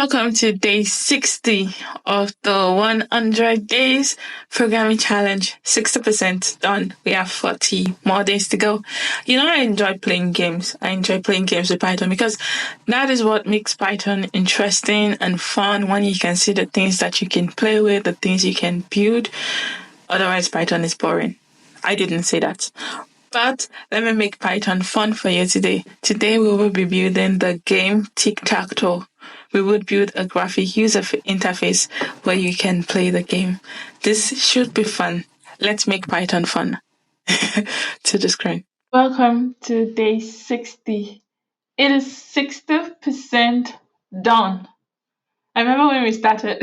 Welcome to day 60 of the 100 days programming challenge. 60% done. We have 40 more days to go. I enjoy playing games. I enjoy playing games with Python because that is what makes Python interesting and fun when you can see the things that you can play with, the things you can build. Otherwise, Python is boring. I didn't say that. But let me make Python fun for you today. Today we will be building the game Tic Tac Toe. We would build a graphic user interface where you can play the game. This should be fun. Let's make Python fun. To the screen. Welcome to day 60. It is 60% done. I remember when we started.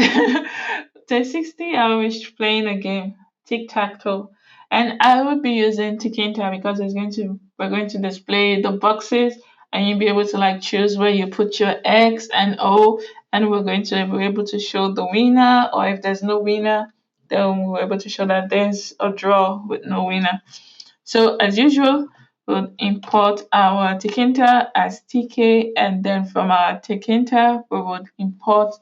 Day 60, I was playing a game, Tic Tac Toe. And I would be using Tic Tac Toe because we're going to display the boxes and you'll be able to choose where you put your X and O, and we're going to be able to show the winner, or if there's no winner, then we're able to show that there's a draw with no winner. So as usual, we'll import our Tkinter as TK, and then from our Tkinter, we would import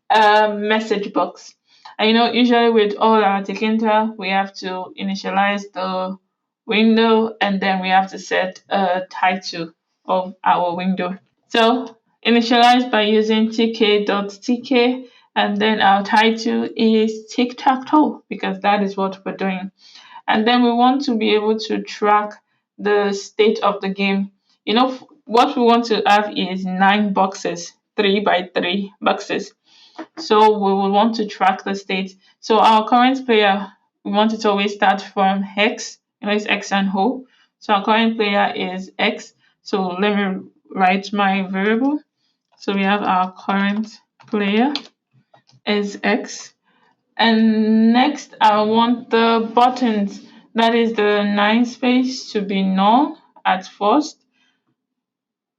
a message box. And usually with all our Tkinter, we have to initialize the window, and then we have to set a title of our window. So initialize by using tk.tk, and then our title is Tic Tac Toe because that is what we're doing. And then we want to be able to track the state of the game. What we want to have is 9 boxes, 3 by 3 boxes. So we will want to track the state. So our current player, we want it to always start from X. It's X and O. So our current player is X. So let me write my variable. So we have our current player is X. And next, I want the buttons, that is the 9 space, to be null at first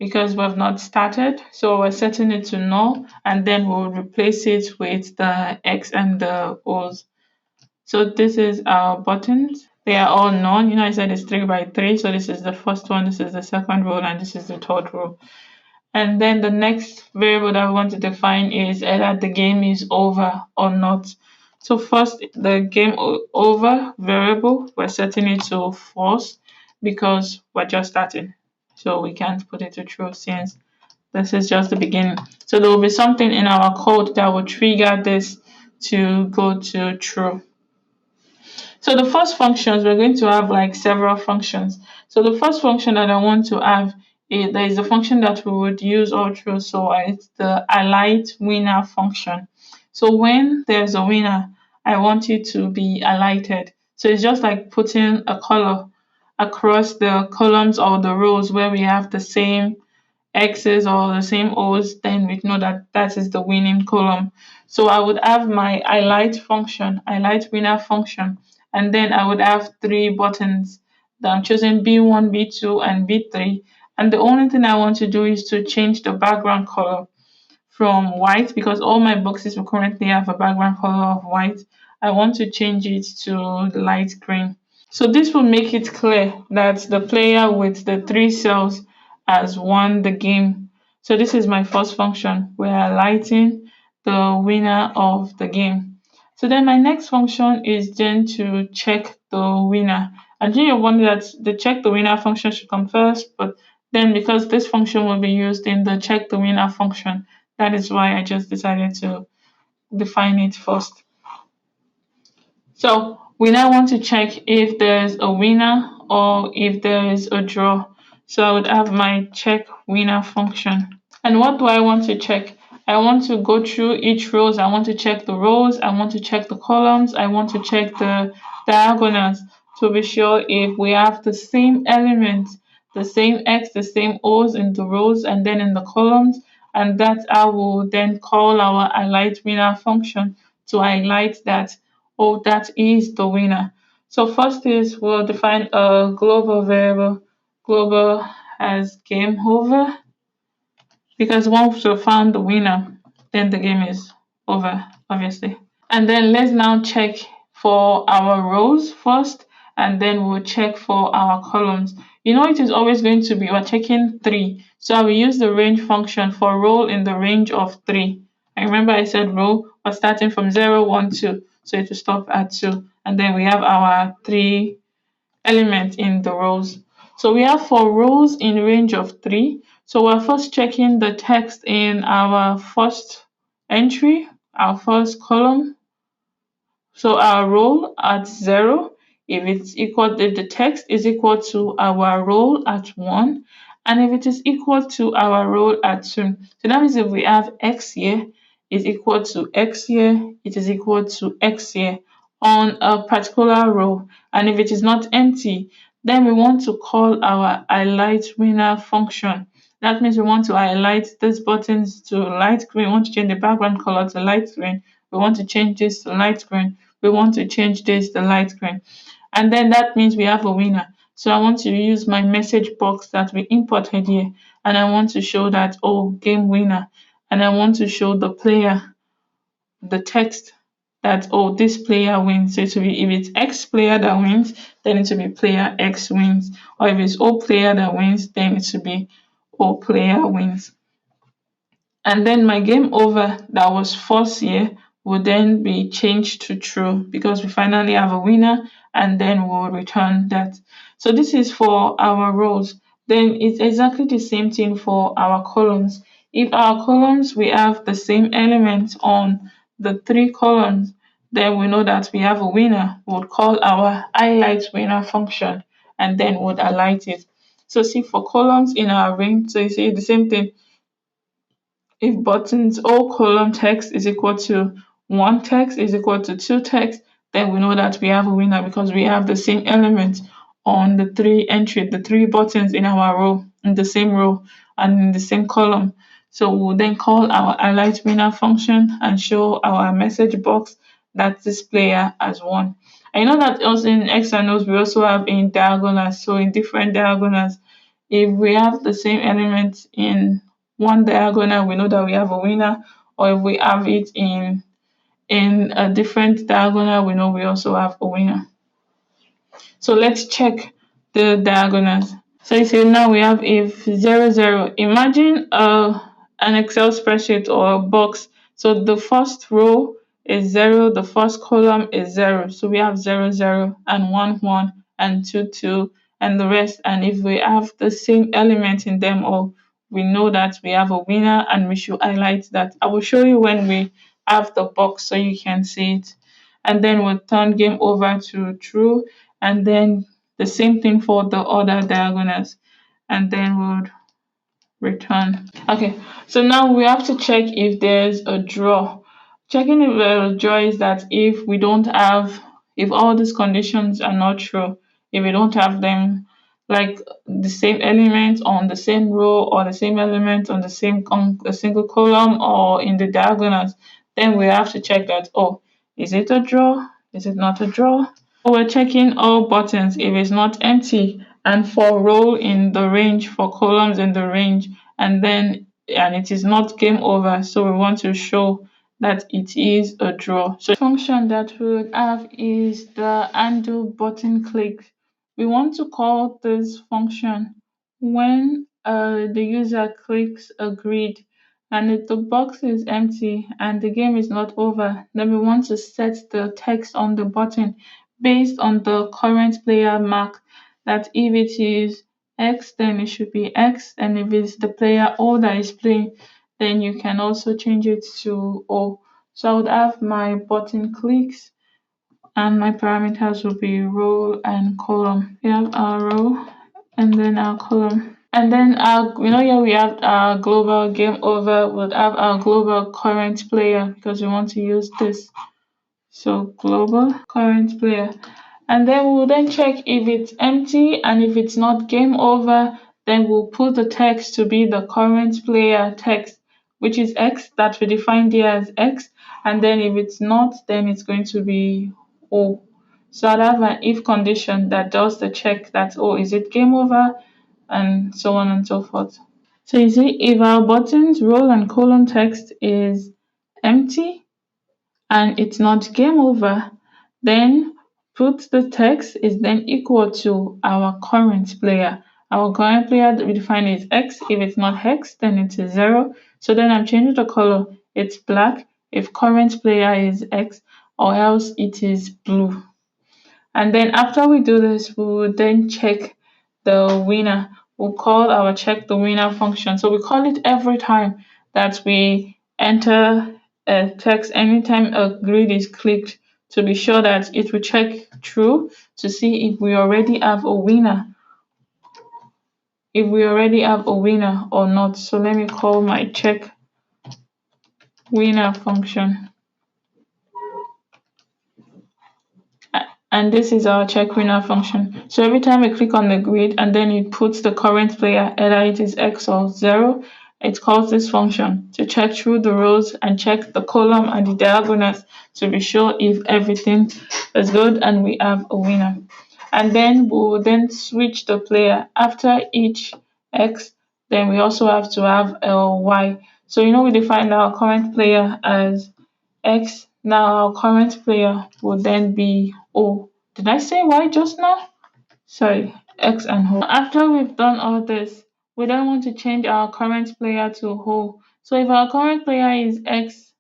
because we've not started. So we're setting it to null, and then we'll replace it with the X and the O's. So this is our buttons. They are all null. I said it's 3 by 3. So this is the first one, this is the second row, and this is the third row. And then the next variable that we want to define is either the game is over or not. So first, the game over variable, we're setting it to false because we're just starting. So we can't put it to true since this is just the beginning. So there will be something in our code that will trigger this to go to true. So the first functions, we're going to have several functions. So the first function that I want to have, there is a function that we would use all through. So it's the highlight winner function. So when there's a winner, I want it to be highlighted. So it's just like putting a color across the columns or the rows where we have the same X's or the same O's, then we know that that is the winning column. So I would have my highlight function, highlight winner function, and then I would have 3 buttons that I'm choosing B1, B2, and B3. And the only thing I want to do is to change the background color from white, because all my boxes will currently have a background color of white. I want to change it to light green. So this will make it clear that the player with the 3 cells has won the game. So this is my first function. We're highlighting the winner of the game. So then my next function is then to check the winner. And you wonder that the check the winner function should come first, but then because this function will be used in the check the winner function, that is why I just decided to define it first. So we now want to check if there's a winner or if there is a draw. So I would have my check winner function. And what do I want to check? I want to go through each rows. I want to check the rows. I want to check the columns. I want to check the diagonals to be sure if we have the same elements, the same X, the same O's in the rows and then in the columns. And that's how we'll then call our highlight winner function to highlight that, oh, that is the winner. So first is we'll define a global variable. Global as game over, because once we found the winner, then the game is over, obviously. And then let's now check for our rows first, and then we'll check for our columns. It is always going to be, we're checking 3. So I will use the range function for row in the range of 3. I remember I said row was starting from 0, 1, 2. So it will stop at 2. And then we have our 3 elements in the rows. So we have 4 rows in range of 3. So we're first checking the text in our first entry, our first column. So our row at 0, if the text is equal to our row at 1, and if it is equal to our row at 2. So that means if we have x here is equal to x here, it is equal to x here on a particular row. And if it is not empty, then we want to call our highlight winner function. That means we want to highlight these buttons to light green. We want to change the background color to light green. We want to change this to light green. We want to change this to light green. And then that means we have a winner. So I want to use my message box that we imported here. And I want to show that, oh, game winner. And I want to show the player, the text that, oh, this player wins. So it will be, if it's X player that wins, then it will be player X wins. Or if it's O player that wins, then it will be O player wins. And then my game over that was false here will then be changed to true because we finally have a winner, and then we'll return that. So this is for our rows. Then it's exactly the same thing for our columns. If our columns, we have the same elements on the 3 columns, then we know that we have a winner. We'll call our highlight winner function, and then we'll highlight it. So see, for columns in our range, so you see the same thing. If buttons or column text is equal to 1 text is equal to 2 text, then we know that we have a winner because we have the same element on the 3 entry, the 3 buttons in our row, in the same row and in the same column. So we'll then call our highlight winner function and show our message box that this player has won. I know that also in X and O's we also have in diagonals. So in different diagonals, if we have the same element in one diagonal, we know that we have a winner, or if we have it in a different diagonal, we know we also have a winner. So let's check the diagonals. So you see now we have if 0, 0. Imagine an Excel spreadsheet or a box. So the first row is 0, the first column is 0. So we have 0, 0 and 1, 1 and 2, 2 and the rest. And if we have the same element in them all, we know that we have a winner, and we should highlight that. I will show you when we have the box so you can see it. And then we'll turn game over to true, and then the same thing for the other diagonals, and then we'll return. Okay, so now we have to check if there's a draw. Checking if there's a draw is that if we don't have, if all these conditions are not true, if we don't have them like the same element on the same row or the same element on the same a single column or in the diagonals, then we have to check that, oh, is it a draw? Is it not a draw? We're checking all buttons if it's not empty, and for row in the range, for columns in the range, and it is not game over, so we want to show that it is a draw. So the function that we would have is the undo button click. We want to call this function when the user clicks a grid, and if the box is empty and the game is not over, then we want to set the text on the button based on the current player mark, that if it is X, then it should be X, and if it's the player O that is playing, then you can also change it to O. So I would have my button clicks, and my parameters will be row and column. We have our row and then our column. And then here we have our global game over. We'll have our global current player because we want to use this. So global current player. And then we'll then check if it's empty, and if it's not game over, then we'll put the text to be the current player text, which is X, that we defined here as X. And then if it's not, then it's going to be O. So I'd have an if condition that does the check that, oh, is it game over? And so on and so forth. So you see, if our buttons, row and column text is empty and it's not game over, then put the text is then equal to our current player. Our current player that we define is X. If it's not X, then it is 0. So then I'm changing the color. it's black. If current player is X, or else it is blue. And then after we do this, we will then check the winner. We'll call our check the winner function. So we call it every time that we enter a text, anytime a grid is clicked, to be sure that it will check true to see if we already have a winner, or not. So let me call my check winner function. And this is our check winner function. So every time we click on the grid and then it puts the current player, either it is X or 0, it calls this function to check through the rows and check the column and the diagonals to be sure if everything is good and we have a winner. And then we will then switch the player after each X. Then we also have to have a Y. So we define our current player as X. Now our current player will then be O. Did I say Y just now? Sorry, X and O. After we've done all this, we then want to change our current player to O. So if our current player is X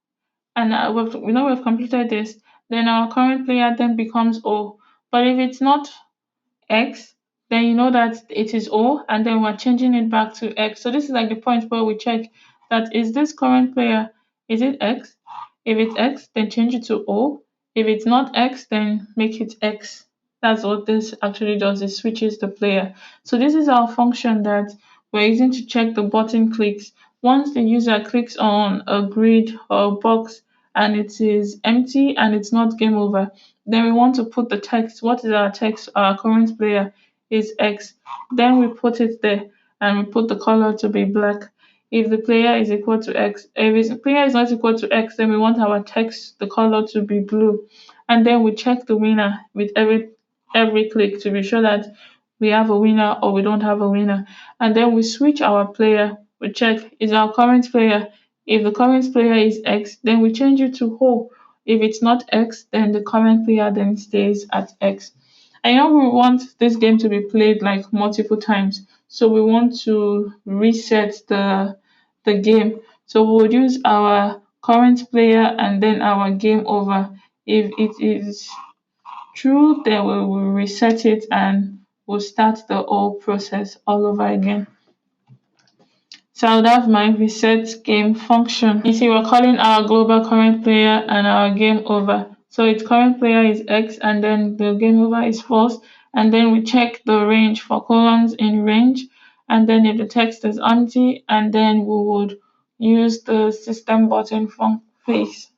and we've completed this, then our current player then becomes O. But if it's not X, then you know that it is O, and then we're changing it back to X. So this is like the point where we check that is this current player, is it X? If it's X, then change it to O. If it's not X, then make it X. That's what this actually does, it switches the player. So this is our function that we're using to check the button clicks. Once the user clicks on a grid or a box and it is empty and it's not game over, then we want to put the text. What is our text? Our current player is X. Then we put it there and we put the color to be black. If the player is equal to X, if the player is not equal to X, then we want our text, the color to be blue. And then we check the winner with every click to be sure that we have a winner or we don't have a winner. And then we switch our player. We check is our current player. If the current player is X, then we change it to O. If it's not X, then the current player then stays at X. I know we want this game to be played like multiple times, so we want to reset the game. So we'll use our current player and then our game over. If it is true, then we will reset it and we'll start the whole process all over again. So I would have my reset game function. You see, we're calling our global current player and our game over. So its current player is X and then the game over is false. And then we check the range for columns in range. And then if the text is empty, and then we would use the system button from face.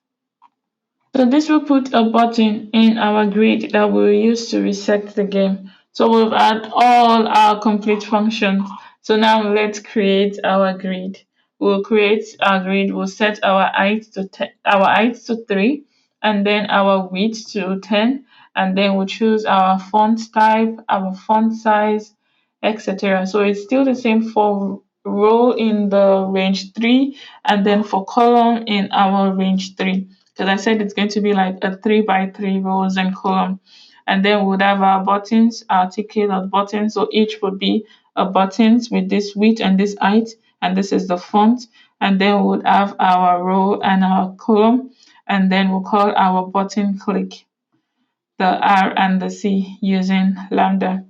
So this will put a button in our grid that we'll use to reset the game. So we've had all our complete functions. So now let's create our grid. We'll create our grid. We'll set our height to 3, and then our width to 10, and then we'll choose our font type, our font size, etc. So it's still the same for row in the range 3, and then for column in our range 3, because I said it's going to be like a 3 by 3 rows and column. And then we would have our buttons, our ticket of buttons. So each would be a buttons with this width and this height, and this is the font. And then we would have our row and our column, and then we'll call our button click, the R and the C using lambda.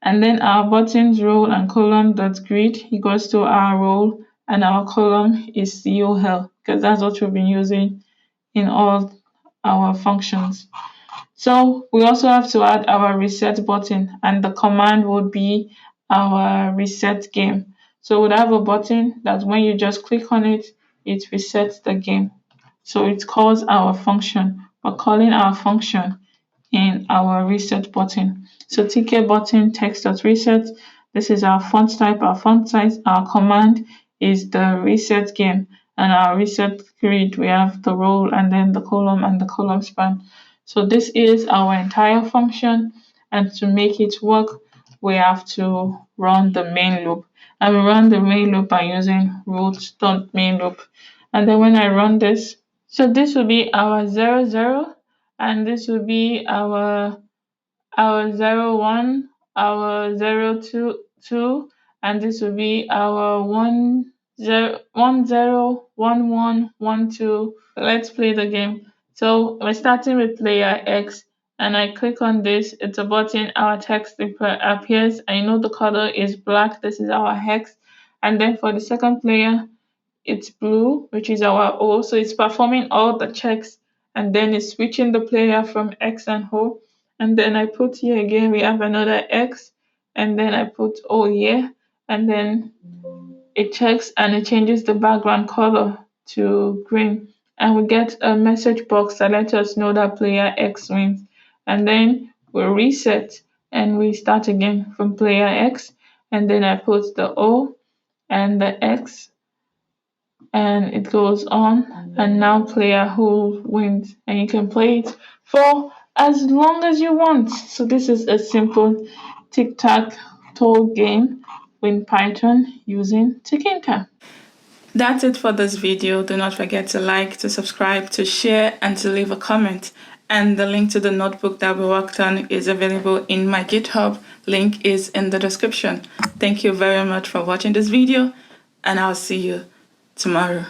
And then our buttons row and column dot grid equals to our row and our column is COL, because that's what we've been using in all our functions. So we also have to add our reset button, and the command would be our reset game. So we'd have a button that when you just click on it, it resets the game. So it calls our function. We're calling our function in our reset button. So ticket button text.reset. This is our font type, our font size. Our command is the reset game, and our reset grid, we have the row and then the column and the column span. So this is our entire function, and to make it work, we have to run the main loop. And we run the main loop by using root.main loop. And then when I run this, so this will be our 00, and this will be our 01, our 022, and this will be our 1 1-0, 1-1, 1-2. Let's play the game. So we're starting with player X, and I click on this. It's a button. Our text appears. I know the color is black. This is our hex. And then for the second player, it's blue, which is our O. So it's performing all the checks, and then it's switching the player from X and O. And then I put here again, we have another X, and then I put O here, and then it checks and it changes the background color to green. And we get a message box that lets us know that player X wins. And then we reset and we start again from player X. And then I put the O and the X, and it goes on, and now player who wins, and you can play it for as long as you want. So this is a simple tic-tac-toe game in Python using Tikinka. That's it for this video. Do not forget to like, to subscribe, to share, and to leave a comment. And the link to the notebook that we worked on is available in my GitHub. Link is in the description. Thank you very much for watching this video, and I'll see you tomorrow.